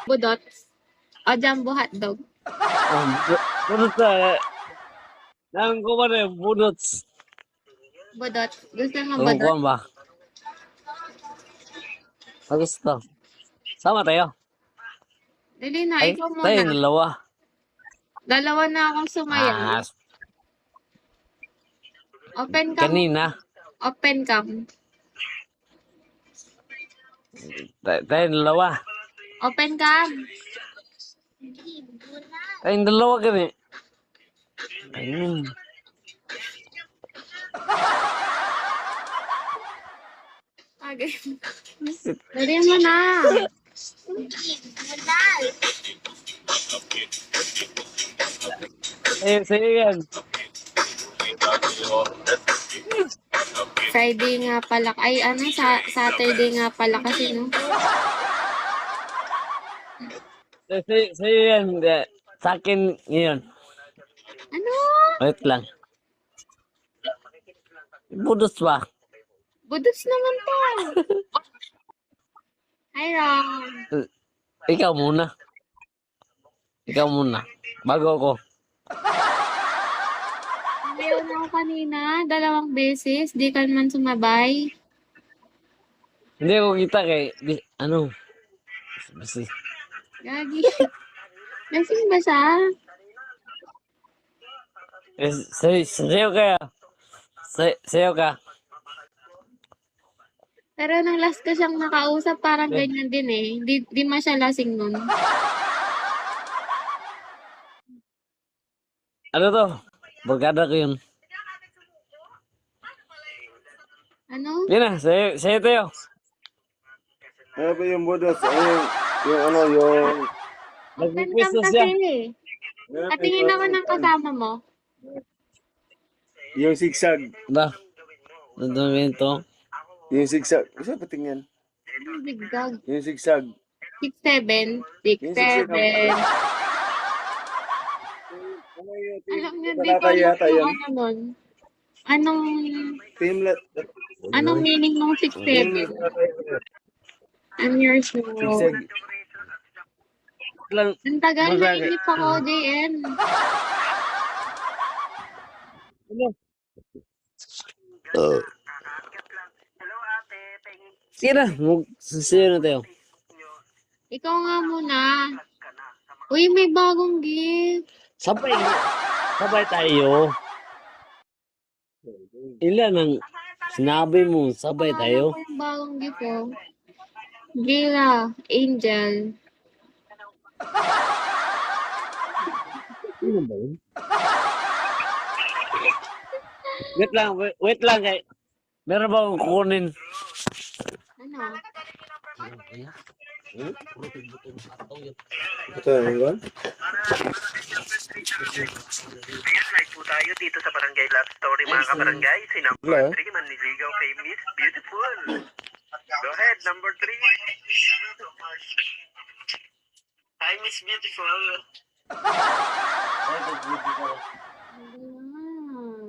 Budot. O jumbo hotdog. Budot na. Nang ko ba na budot? Budot. Gusto mo Anong budot? kuwan ba? Gusto. Sama tayo. Dali na, Ay, ikaw tayo muna. dalawa. Dalawa na akong sumayaw. Open cam. Kanina. Open cam. Tayo dalawa. Open cam. Tayo dalawa kani. Ayun. Okay. Dali mo na. Sa'yo yan. Friday nga pala. Ay, ano, Saturday nga pala kasi, no? Sa'yo yan. Sa akin ngayon. Ano? Wait lang. Budos ba? Budots naman to. Hi, Ron. Ikaw muna. Ikaw muna. Bago ako. Ayaw na ako kanina. 2 beses. Di ka naman sumabay. Hindi ako kita kay... Ano? Basi. Gagi. Lasing ba siya? Sayo kaya. Sayo ka. Pero nung last ko siyang nakausap, parang ganyan din eh. Di man siya lasing nun. Ano to? Barkada ko yun. Ano? Yan na. Sayo tayo. Ano ba yung budos? Yung ano, yung... Open cam Nagpipwesto kasi siya. eh. Patingin ako ng kasama mo. Yung sigsag. Ba? Nandun to. Yung sigsag. Isa patingin. Ano biggag? Yung sigsag. 6'7". 6'7". Alam niyo, di ko Talakay alam yata yung yan. ano nun. Anong Teamlet. meaning ng 6'7"? I'm your show. Sigsag. Lang. Ang tagal na inip ako, JN. Sige na. Sayo na tayo. Ikaw nga muna. Uy, may bagong gift. Sabay tayo. Ilan ang sinabi mo, sabay tayo. Ano yung bagong gift oh? Gila, Angel. Ano ba yun? Wait lang kay. Meron ba akong kukunin? Ano? Ito, ano ba? Ayan, live po tayo dito sa Barangay Love Story, mga kabarangay. Si number 3, manliligaw kay Miss Beautiful. Go ahead, number 3. Hi, Miss Beautiful.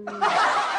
Ah.